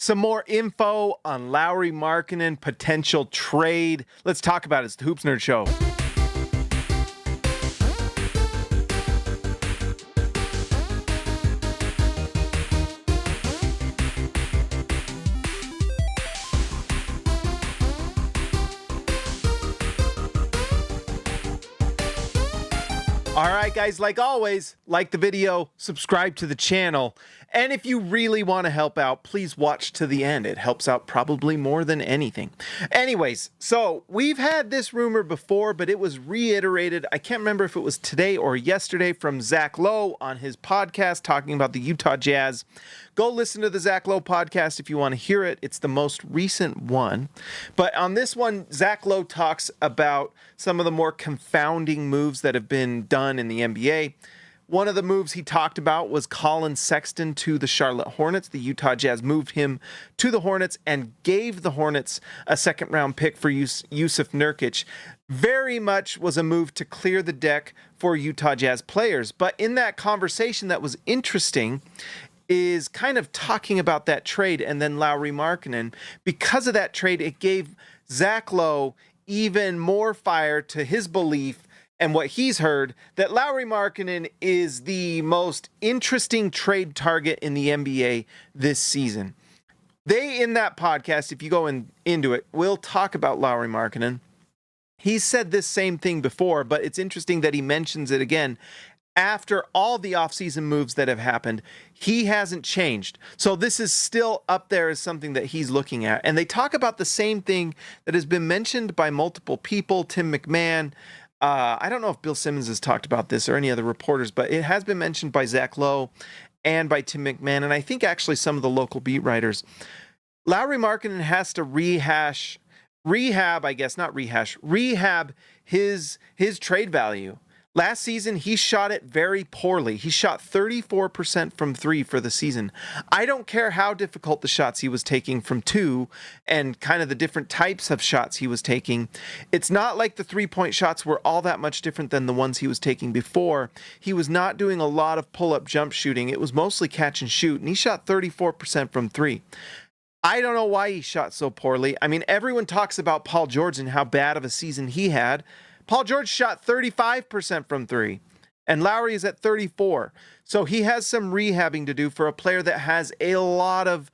Some more info on Lauri Markkanen potential trade. Let's talk about it. It's the Hoops Nerd Show. All right, guys, like always, like the video, subscribe to the channel, and if you really want to help out, please watch to the end. It helps out probably more than anything. Anyways, so we've had this rumor before, but it was reiterated. I can't remember if it was today or yesterday from Zach Lowe on his podcast talking about the Utah Jazz. Go listen to the Zach Lowe podcast if you want to hear it. It's the most recent one. But on this one, Zach Lowe talks about some of the more confounding moves that have been done in the NBA. One of the moves he talked about was Colin Sexton to the Charlotte Hornets. The Utah Jazz moved him to the Hornets and gave the Hornets a second-round pick for Jusuf Nurkic. Very much was a move to clear the deck for Utah Jazz players. But in that conversation that was interesting is kind of talking about that trade and then Lauri Markkanen. Because of that trade, it gave Zach Lowe even more fire to his belief and what he's heard that Lauri Markkanen is the most interesting trade target in the NBA this season. They, in that podcast, if you go into it, will talk about Lauri Markkanen. He's said this same thing before, but it's interesting that he mentions it again. After all the offseason moves that have happened, he hasn't changed. So this is still up there as something that he's looking at. And they talk about the same thing that has been mentioned by multiple people, Tim McMahon. I don't know if Bill Simmons has talked about this or any other reporters, but it has been mentioned by Zach Lowe and by Tim McMahon, and I think actually some of the local beat writers. Lauri Markkanen has to rehab his trade value. Last season, he shot it very poorly. He shot 34% from three for the season. I don't care how difficult the shots he was taking from two and kind of the different types of shots he was taking. It's not like the three-point shots were all that much different than the ones he was taking before. He was not doing a lot of pull-up jump shooting. It was mostly catch and shoot, and he shot 34% from three. I don't know why he shot so poorly. I mean, everyone talks about Paul George and how bad of a season he had. Paul George shot 35% from three, and Lauri is at 34%. So he has some rehabbing to do for a player that has a lot of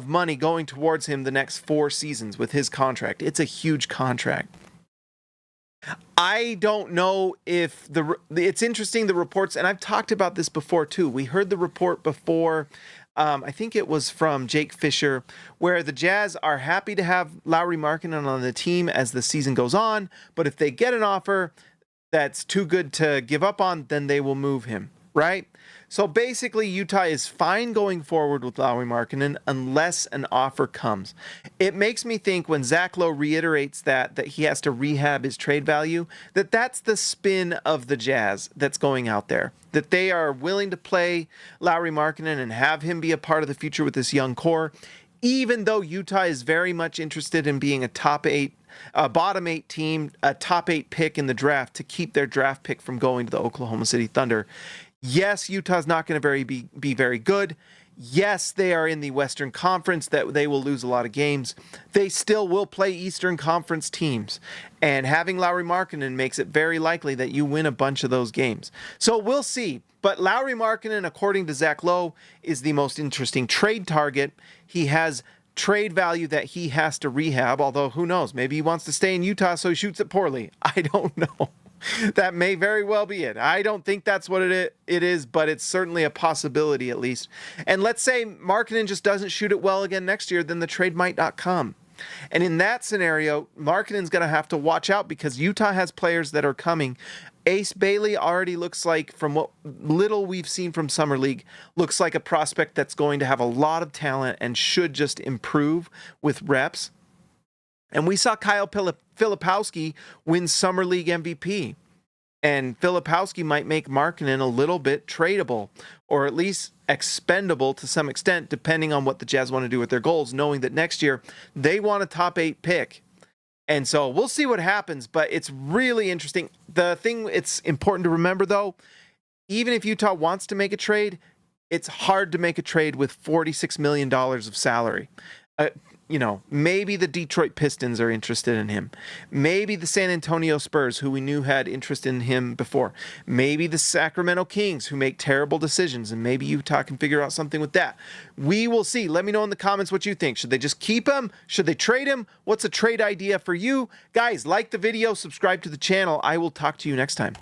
money going towards him the next 4 seasons with his contract. It's a huge contract. I don't know if it's interesting, the reports, and I've talked about this before too. We heard the report before. I think it was from Jake Fisher, where the Jazz are happy to have Lauri Markkanen on the team as the season goes on, but if they get an offer that's too good to give up on, then they will move him, right? So basically, Utah is fine going forward with Lauri Markkanen unless an offer comes. It makes me think when Zach Lowe reiterates that he has to rehab his trade value, that's the spin of the Jazz that's going out there. That they are willing to play Lauri Markkanen and have him be a part of the future with this young core, even though Utah is very much interested in being a bottom 8 team, a top 8 pick in the draft to keep their draft pick from going to the Oklahoma City Thunder. Yes, Utah's not going to be very good. Yes, they are in the Western Conference, that they will lose a lot of games. They still will play Eastern Conference teams. And having Lauri Markkanen makes it very likely that you win a bunch of those games. So we'll see. But Lauri Markkanen, according to Zach Lowe, is the most interesting trade target. He has trade value that he has to rehab, although who knows? Maybe he wants to stay in Utah so he shoots it poorly. I don't know. That may very well be it. I don't think that's what it is, but it's certainly a possibility at least. And let's say Markkanen just doesn't shoot it well again next year, then the trade might not come. And in that scenario, Markkanen's going to have to watch out because Utah has players that are coming. Ace Bailey already looks like, from what little we've seen from Summer League, looks like a prospect that's going to have a lot of talent and should just improve with reps. And we saw Kyle Filipowski win Summer League MVP. And Filipowski might make Markkanen a little bit tradable, or at least expendable to some extent, depending on what the Jazz want to do with their goals, knowing that next year they want a top 8 pick. And so we'll see what happens, but it's really interesting. The thing it's important to remember, though, even if Utah wants to make a trade, it's hard to make a trade with $46 million of salary. Maybe the Detroit Pistons are interested in him. Maybe the San Antonio Spurs, who we knew had interest in him before. Maybe the Sacramento Kings, who make terrible decisions, and maybe Utah can figure out something with that. We will see. Let me know in the comments what you think. Should they just keep him? Should they trade him? What's a trade idea for you? Guys, like the video, subscribe to the channel. I will talk to you next time.